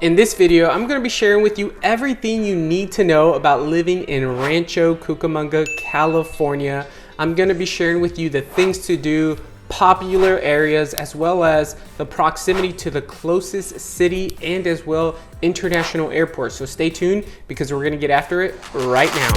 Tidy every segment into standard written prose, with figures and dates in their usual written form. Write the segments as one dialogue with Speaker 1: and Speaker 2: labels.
Speaker 1: In this video, I'm going to be sharing with you everything you need to know about living in Rancho Cucamonga, California. I'm going to be sharing with you the things to do, popular areas, as well as the proximity to the closest city and as well international airports. So stay tuned because we're going to get after it right now.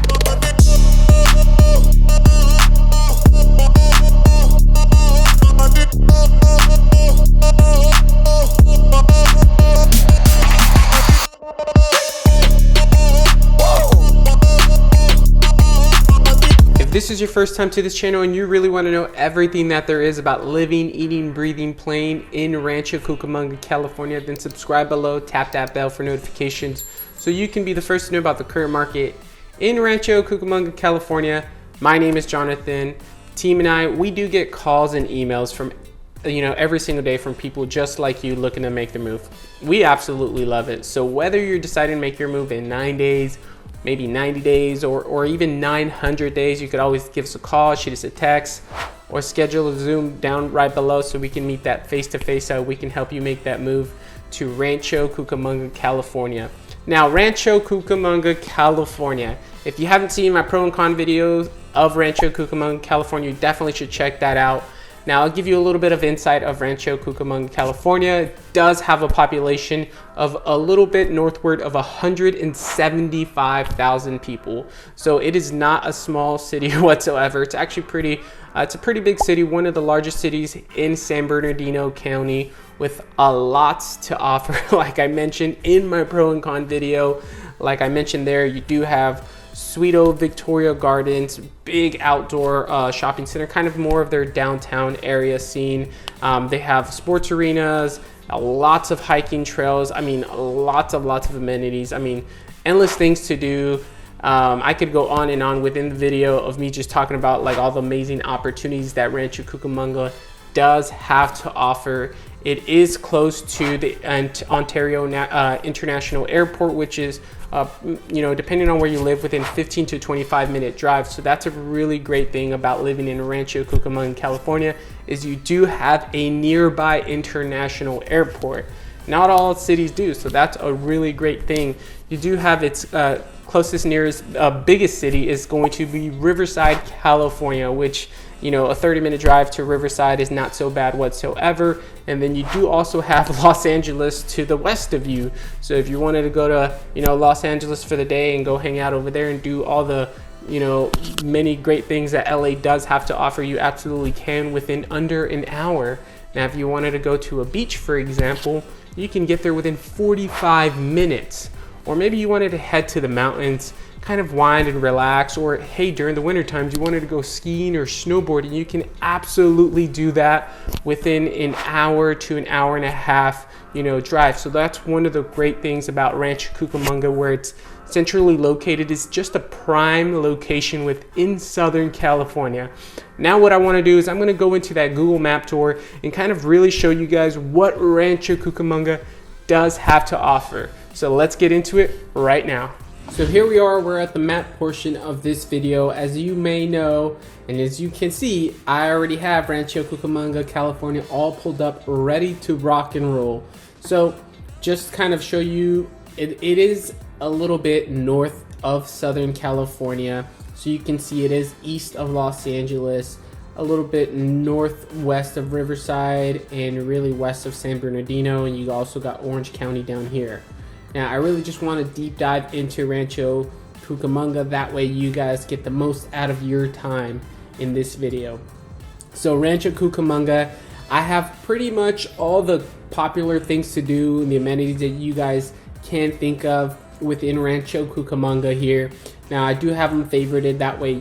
Speaker 1: If this is your first time to this channel and you really want to know everything that there is about living, eating, breathing, playing in Rancho Cucamonga, California, then subscribe below, tap that bell for notifications so you can be the first to know about the current market in Rancho Cucamonga, California. My name is Jonathan. Team and I, we do get calls and emails from every single day from people just like you looking to make the move. We absolutely love it. So whether you're deciding to make your move in 9 days, maybe 90 days, or even 900 days, you could always give us a call, shoot us a text, or schedule a Zoom down right below so we can meet that face-to-face so we can help you make that move to Rancho Cucamonga, California. Now, Rancho Cucamonga, California. If you haven't seen my pro and con videos of Rancho Cucamonga, California, you definitely should check that out. Now, I'll give you a little bit of insight of Rancho Cucamonga, California. It does have a population of a little bit northward of 175,000 people. So it is not a small city whatsoever. It's actually it's a pretty big city, one of the largest cities in San Bernardino County with a lot to offer. Like I mentioned in my pro and con video, like I mentioned there, you do have sweet old Victoria Gardens, big outdoor shopping center, kind of more of their downtown area scene. They have sports arenas, lots of hiking trails. I mean, lots of amenities. I mean, endless things to do. I could go on and on within the video of me just talking about like all the amazing opportunities that Rancho Cucamonga does have to offer. It is close to the Ontario International Airport, which is depending on where you live, within 15 to 25 minute drive. So that's a really great thing about living in Rancho Cucamonga, California, is you do have a nearby international airport. Not all cities do, so that's a really great thing. You do have its closest nearest biggest city is going to be Riverside, California, which a 30-minute drive to Riverside is not so bad whatsoever. And then you do also have Los Angeles to the west of you. So if you wanted to go to Los Angeles for the day and go hang out over there and do all the many great things that LA does have to offer, you absolutely can within under an hour. Now if you wanted to go to a beach, for example, you can get there within 45 minutes. Or maybe you wanted to head to the mountains, kind of wind and relax, or hey, during the winter times you wanted to go skiing or snowboarding, you can absolutely do that within an hour to an hour and a half drive. So that's one of the great things about Rancho Cucamonga, where it's centrally located. Is just a prime location within Southern California. Now what I want to do is I'm going to go into that Google map tour and kind of really show you guys what Rancho Cucamonga does have to offer. So let's get into it right now. So here we are, we're at the map portion of this video. As you may know, and as you can see, I already have Rancho Cucamonga, California all pulled up, ready to rock and roll. So just kind of show you, it is a little bit north of Southern California. So you can see it is east of Los Angeles, a little bit northwest of Riverside, and really west of San Bernardino. And you also got Orange County down here. Now, I really just want to deep dive into Rancho Cucamonga. That way you guys get the most out of your time in this video. So Rancho Cucamonga, I have pretty much all the popular things to do and the amenities that you guys can think of within Rancho Cucamonga here. Now, I do have them favorited. That way,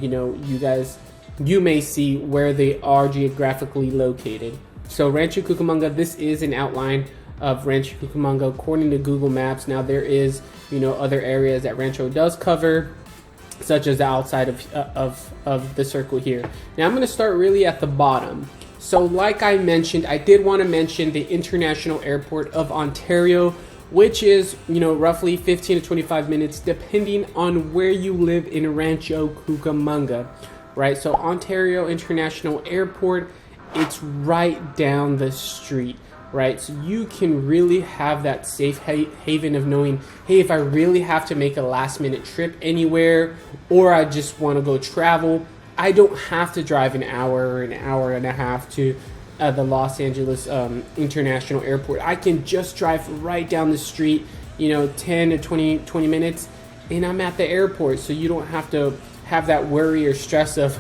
Speaker 1: you may see where they are geographically located. So Rancho Cucamonga, this is an outline of Rancho Cucamonga according to Google Maps. Now there is other areas that Rancho does cover, such as the outside of the circle here. Now I'm going to start really at the bottom. So like I mentioned, I did want to mention the International Airport of Ontario, which is roughly 15 to 25 minutes depending on where you live in Rancho Cucamonga, right? So Ontario International Airport, it's right down the street. right? So you can really have that safe haven of knowing, hey, if I really have to make a last minute trip anywhere, or I just want to go travel, I don't have to drive an hour or an hour and a half to the Los Angeles International Airport. I can just drive right down the street, 10 to 20 minutes, and I'm at the airport. So you don't have to have that worry or stress of,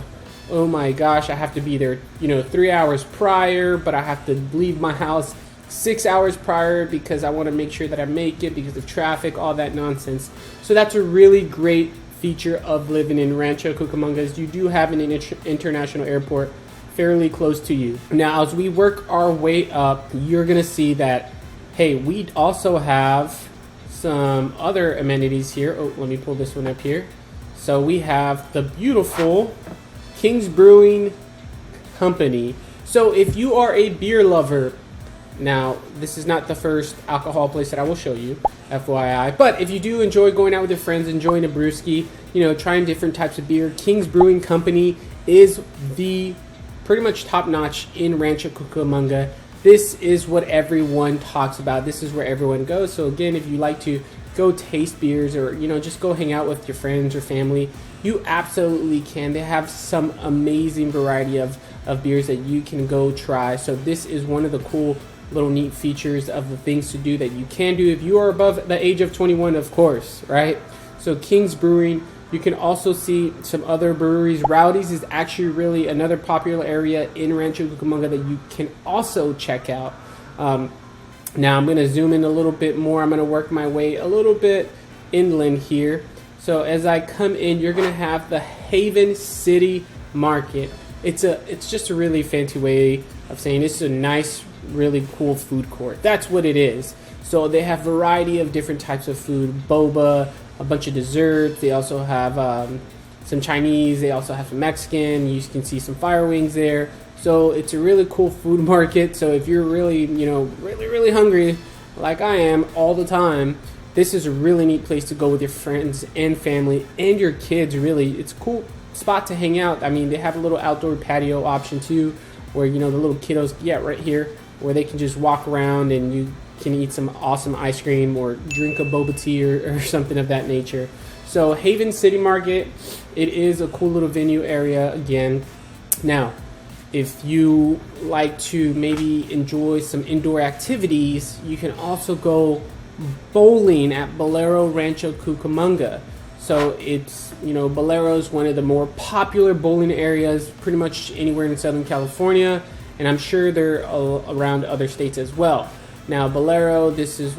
Speaker 1: oh my gosh, I have to be there, 3 hours prior, but I have to leave my house 6 hours prior because I want to make sure that I make it because of traffic, all that nonsense. So that's a really great feature of living in Rancho Cucamonga, is you do have an international airport fairly close to you. Now, as we work our way up, you're going to see that, hey, we also have some other amenities here. Oh, let me pull this one up here. So we have the beautiful King's Brewing Company. So if you are a beer lover, now this is not the first alcohol place that I will show you, FYI, but if you do enjoy going out with your friends, enjoying a brewski, trying different types of beer, King's Brewing Company is the pretty much top notch in Rancho Cucamonga. This is what everyone talks about. This is where everyone goes. So again, if you like to go taste beers or, just go hang out with your friends or family, you absolutely can. They have some amazing variety of beers that you can go try. So this is one of the cool little neat features of the things to do that you can do if you are above the age of 21, of course, right? So King's Brewing. You can also see some other breweries. Rowdy's is actually really another popular area in Rancho Cucamonga that you can also check out. Now I'm going to zoom in a little bit more. I'm going to work my way a little bit inland here. So as I come in, you're going to have the Haven City Market. It's just a really fancy way of saying it's a nice, really cool food court. That's what it is. So they have variety of different types of food, boba, a bunch of desserts. They also have some Chinese. They also have some Mexican. You can see some fire wings there. So it's a really cool food market. So if you're really, really hungry, like I am all the time, this is a really neat place to go with your friends and family and your kids. Really, it's a cool spot to hang out. I mean, they have a little outdoor patio option too, where the little kiddos right here, where they can just walk around and you can eat some awesome ice cream or drink a boba tea or something of that nature. So Haven City Market, it is a cool little venue area again. Now, if you like to maybe enjoy some indoor activities, you can also go bowling at Bolero Rancho Cucamonga. So it's, Bolero is one of the more popular bowling areas pretty much anywhere in Southern California, and I'm sure they're around other states as well. Now, Bolero, this is,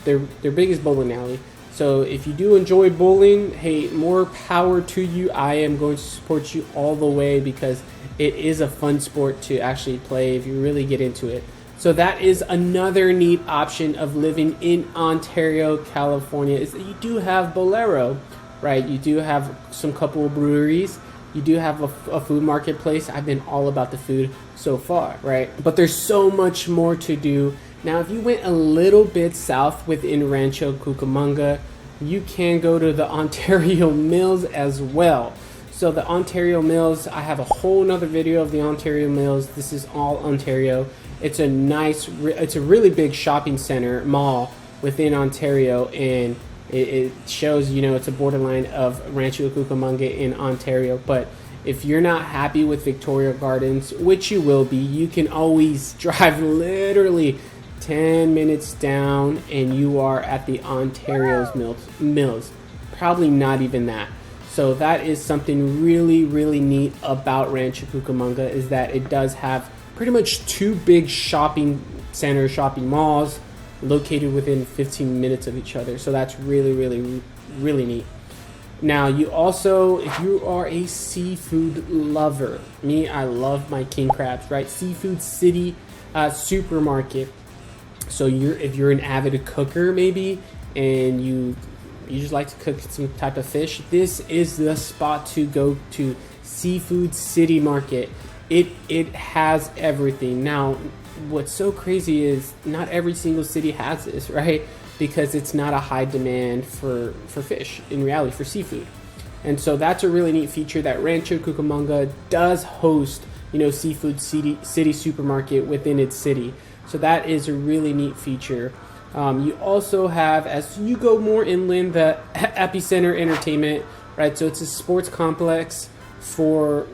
Speaker 1: their biggest bowling alley. So if you do enjoy bowling, hey, more power to you. I am going to support you all the way because it is a fun sport to actually play if you really get into it. So that is another neat option of living in Ontario, California, is that you do have Bolero, right? You do have some couple of breweries. You do have a food marketplace. I've been all about the food so far, right? But there's so much more to do. Now, if you went a little bit south within Rancho Cucamonga, you can go to the Ontario Mills as well. So the Ontario Mills, I have a whole nother video of the Ontario Mills. This is all Ontario. It's a really big shopping center, mall within Ontario, and it shows, it's a borderline of Rancho Cucamonga in Ontario. But if you're not happy with Victoria Gardens, which you will be, you can always drive literally 10 minutes down and you are at the Ontario's Mills. Probably not even that. So that is something really, really neat about Rancho Cucamonga, is that it does have pretty much two big shopping centers, shopping malls, located within 15 minutes of each other. So that's really, really, really neat. Now, you also, if you are a seafood lover, I love my king crabs, right? Seafood City Supermarket. So if you're an avid cooker maybe, and you just like to cook some type of fish, this is the spot to go to. Seafood City Market. It has everything. Now, what's so crazy is not every single city has this, right? Because it's not a high demand for fish, in reality, for seafood. And so that's a really neat feature, that Rancho Cucamonga does host, Seafood City Supermarket within its city. So that is a really neat feature. You also have, as you go more inland, the Epicenter Entertainment, right? So it's a sports complex for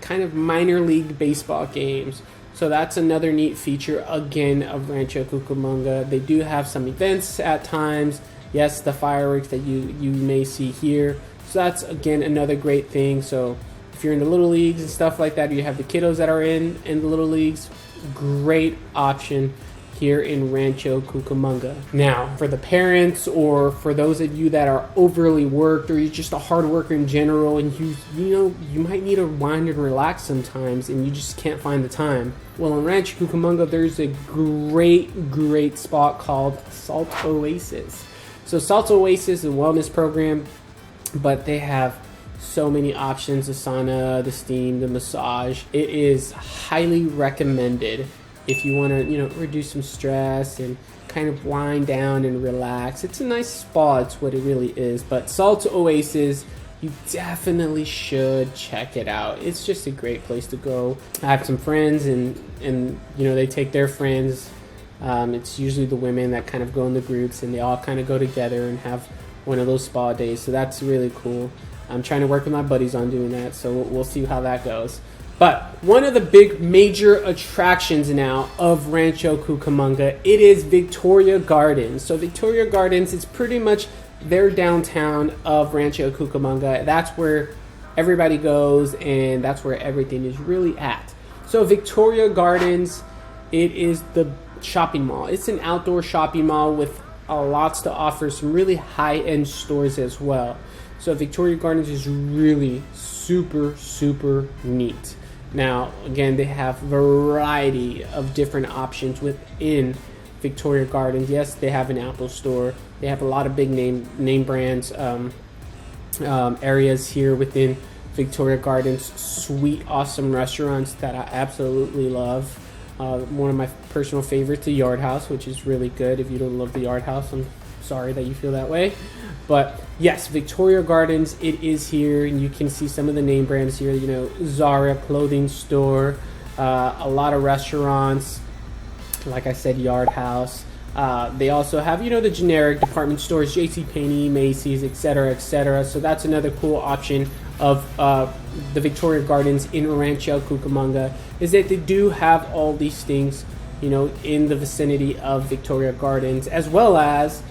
Speaker 1: kind of minor league baseball games. So that's another neat feature, again, of Rancho Cucamonga. They do have some events at times. Yes, the fireworks that you may see here. So that's, again, another great thing. So if you're in the little leagues and stuff like that, you have the kiddos that are in the little leagues, great option here in Rancho Cucamonga. Now, for the parents or for those of you that are overly worked or you're just a hard worker in general and you might need to wind and relax sometimes and you just can't find the time. Well, in Rancho Cucamonga, there's a great spot called Salt Oasis. So Salt Oasis is a wellness program, but they have so many options: the sauna, the steam, the massage. It is highly recommended if you want to, reduce some stress and kind of wind down and relax. It's a nice spa, it's what it really is. But Salt Oasis, you definitely should check it out. It's just a great place to go. I have some friends and they take their friends. It's usually the women that kind of go in the groups and they all kind of go together and have one of those spa days. So that's really cool. I'm trying to work with my buddies on doing that, so we'll see how that goes. But one of the big major attractions now of Rancho Cucamonga, it is Victoria Gardens. So Victoria Gardens is pretty much their downtown of Rancho Cucamonga. That's where everybody goes and that's where everything is really at. So Victoria Gardens, it is the shopping mall. It's an outdoor shopping mall with lots to offer, some really high-end stores as well. So Victoria Gardens is really super neat. Now, again, they have a variety of different options within Victoria Gardens. Yes, they have an Apple store. They have a lot of big name brands areas here within Victoria Gardens. Sweet, awesome restaurants that I absolutely love. One of my personal favorites, the Yard House, which is really good. If you don't love the Yard House, I'm sorry that you feel that way. But yes, Victoria Gardens, it is here, and you can see some of the name brands here. Zara clothing store, a lot of restaurants, like I said, Yard House. They also have, the generic department stores, JCPenney, Macy's, etc. So that's another cool option of the Victoria Gardens in Rancho Cucamonga, is that they do have all these things, in the vicinity of Victoria Gardens, as well as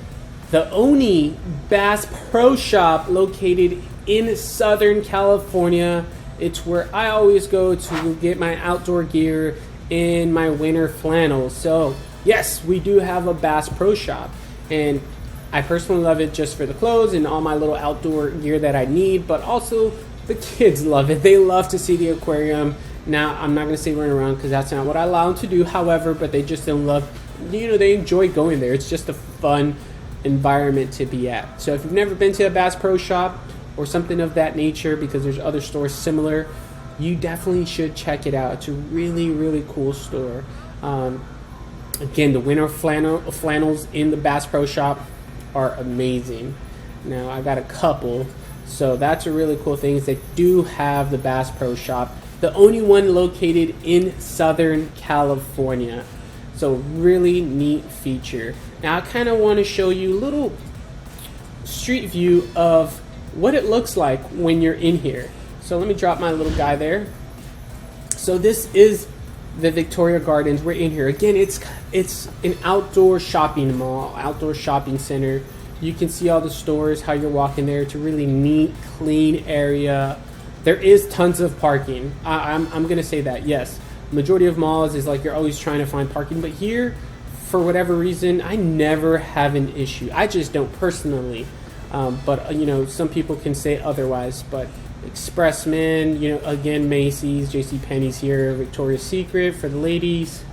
Speaker 1: the Oni Bass Pro Shop located in Southern California. It's where I always go to get my outdoor gear in my winter flannels. So yes, we do have a Bass Pro Shop, and I personally love it just for the clothes and all my little outdoor gear that I need, but also the kids love it. They love to see the aquarium. Now, I'm not going to say run around because that's not what I allow them to do, however, but they just don't love, they enjoy going there. It's just a fun environment to be at. So if you've never been to a Bass Pro Shop or something of that nature, because there's other stores similar, you definitely should check it out. It's a really cool store. Again, the winter flannels in the Bass Pro Shop are amazing. Now, I got a couple, so that's a really cool thing, is they do have the Bass Pro Shop, the only one located in Southern California. So really neat feature. Now I kind of want to show you a little street view of what it looks like when you're in here. So let me drop my little guy there. So this is the Victoria Gardens. We're in here. Again, it's an outdoor shopping mall, outdoor shopping center. You can see all the stores, how you're walking there. It's a really neat, clean area. There is tons of parking. I'm going to say that, yes. Majority of malls is like you're always trying to find parking, but here, for whatever reason, I never have an issue. I just don't personally, but some people can say otherwise. But Expressman, again, Macy's, JCPenney's here, Victoria's Secret for the ladies,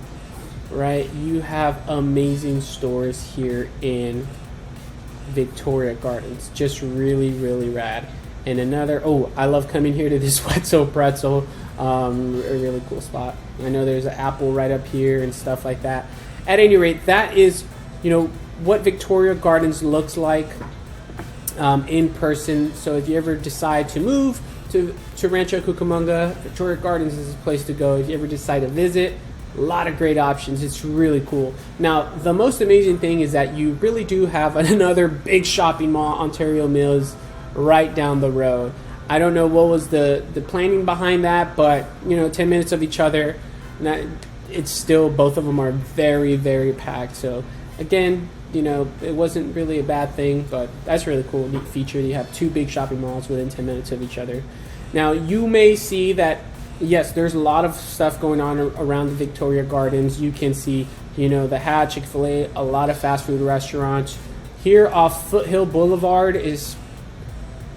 Speaker 1: right? You have amazing stores here in Victoria Gardens. Just really rad. And I love coming here to this Wetzel Pretzel. A really cool spot. I know there's an Apple right up here and stuff like that. At any rate, that is, what Victoria Gardens looks like in person. So if you ever decide to move to Rancho Cucamonga, Victoria Gardens is a place to go. If you ever decide to visit, A lot of great options. It's really cool. Now, the most amazing thing is that you really do have another big shopping mall, Ontario Mills, right down the road. I don't know what was the planning behind that, but 10 minutes of each other. It's still, both of them are very, very packed. So again, it wasn't really a bad thing, but that's really cool, neat feature. You have two big shopping malls within 10 minutes of each other. Now, you may see that, yes, there's a lot of stuff going on around the Victoria Gardens. You can see, the Hat, Chick-fil-A, a lot of fast food restaurants. Here off Foothill Boulevard is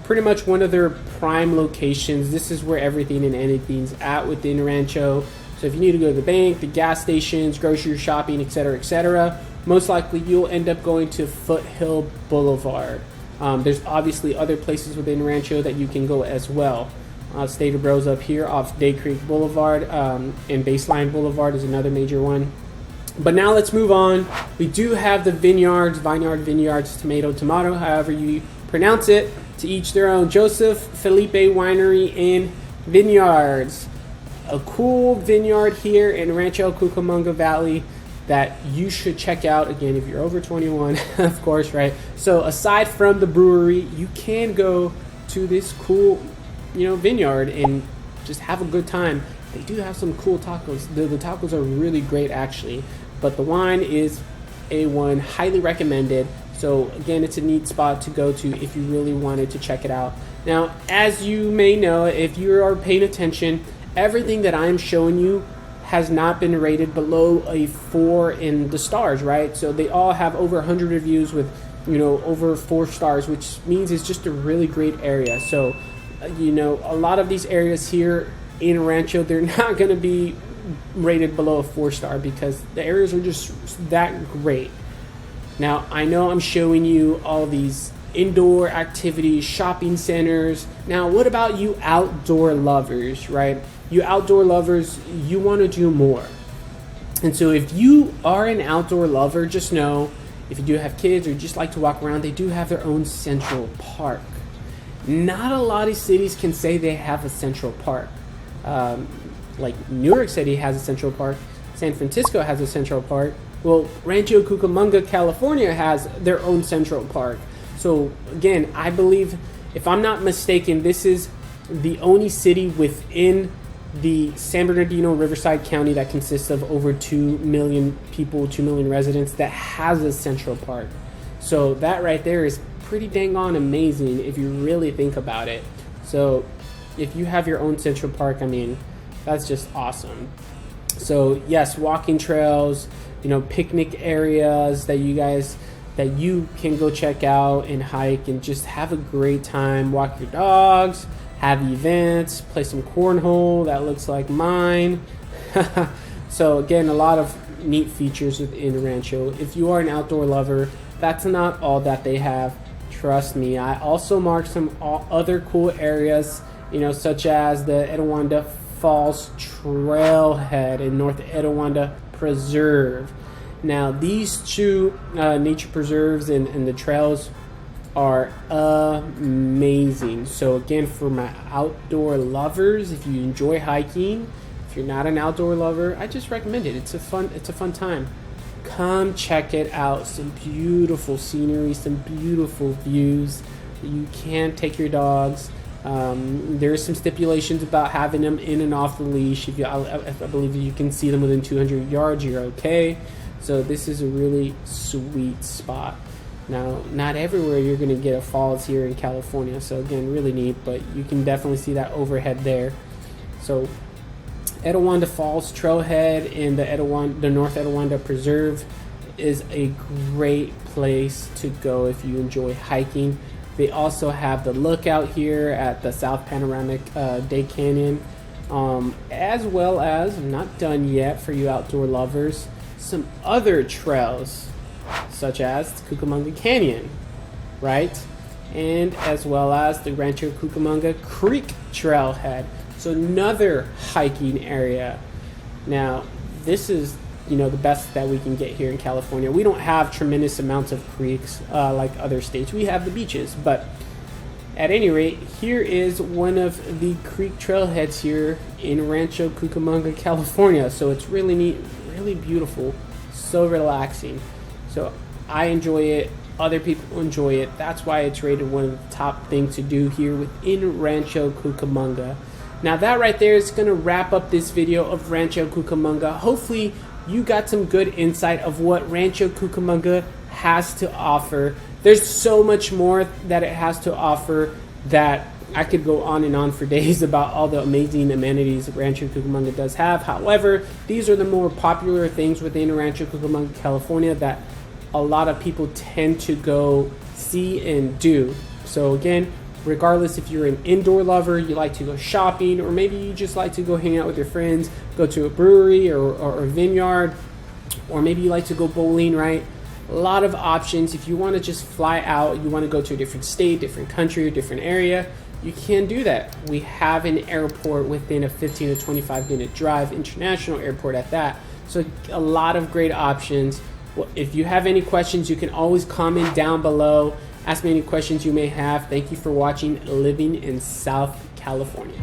Speaker 1: pretty much one of their prime locations. This is where everything and anything's at within Rancho. So if you need to go to the bank, the gas stations, grocery shopping, etc., most likely you'll end up going to Foothill Boulevard. There's obviously other places within Rancho that you can go as well. Stater Bros up here off Day Creek Boulevard, and Baseline Boulevard is another major one. But now let's move on. We do have the Vineyards, tomato, however you pronounce it, to each their own. Joseph Felipe Winery and Vineyards. A cool vineyard here in Rancho Cucamonga Valley that you should check out, again, if you're over 21, of course, right? So aside from the brewery, you can go to this cool, vineyard and just have a good time. They do have some cool tacos. The tacos are really great, actually, but the wine is A1, highly recommended. So again, it's a neat spot to go to if you really wanted to check it out. Now, as you may know, if you are paying attention, everything that I'm showing you has not been rated below a 4 in the stars, right? So they all have over 100 reviews with, over 4 stars, which means it's just a really great area. So, a lot of these areas here in Rancho, they're not going to be rated below a 4-star because the areas are just that great. Now, I know I'm showing you all these indoor activities, shopping centers. Now, what about you outdoor lovers, right? You outdoor lovers, you want to do more. And so if you are an outdoor lover, just know, if you do have kids or just like to walk around, they do have their own central park. Not a lot of cities can say they have a central park. Like New York City has a central park. San Francisco has a central park. Well, Rancho Cucamonga, California has their own central park. So again, I believe, if I'm not mistaken, this is the only city within the San Bernardino Riverside County that consists of over 2 million people, 2 million residents, that has a central park. So that right there is pretty dang on amazing if you really think about it. So if you have your own central park, I mean, that's just awesome. So yes, walking trails, picnic areas that you can go check out and hike and just have a great time, walk your dogs, have events, play some cornhole. That looks like mine. So again, a lot of neat features within Rancho. If you are an outdoor lover, that's not all that they have. Trust me. I also marked some other cool areas, such as the Etiwanda Falls Trailhead and North Etiwanda Preserve. Now, these two nature preserves and the trails are amazing. So again, for my outdoor lovers, if you enjoy hiking, if you're not an outdoor lover, I just recommend it. It's a fun time. Come check it out. Some beautiful scenery, some beautiful views. You can take your dogs. There are some stipulations about having them in and off the leash. I believe you can see them within 200 yards, you're okay. So this is a really sweet spot. Now, not everywhere you're going to get a falls here in California. So again, really neat, but you can definitely see that overhead there. So Etiwanda Falls Trailhead and the North Etiwanda Preserve is a great place to go if you enjoy hiking. They also have the lookout here at the South Panoramic Day Canyon, as well as, I'm not done yet for you outdoor lovers, some other trails such as Cucamonga Canyon, right? And as well as the Rancho Cucamonga Creek Trailhead. So another hiking area. Now, this is, the best that we can get here in California. We don't have tremendous amounts of creeks like other states. We have the beaches, but At any rate, here is one of the creek trailheads here in Rancho Cucamonga, California. So it's really neat, really beautiful, so relaxing. So I enjoy it, other people enjoy it. That's why it's rated one of the top things to do here within Rancho Cucamonga. Now that right there is going to wrap up this video of Rancho Cucamonga. Hopefully you got some good insight of what Rancho Cucamonga has to offer. There's so much more that it has to offer that I could go on and on for days about all the amazing amenities Rancho Cucamonga does have. However, these are the more popular things within Rancho Cucamonga, California that a lot of people tend to go see and do. So again, regardless if you're an indoor lover, you like to go shopping, or maybe you just like to go hang out with your friends, go to a brewery or a vineyard, or maybe you like to go bowling, right? A lot of options. If you want to just fly out, you want to go to a different state, different country, or different area, you can do that. We have an airport within a 15 to 25 minute drive, international airport at that. So a lot of great options. If you have any questions, you can always comment down below. Ask me any questions you may have. Thank you for watching Living in South California.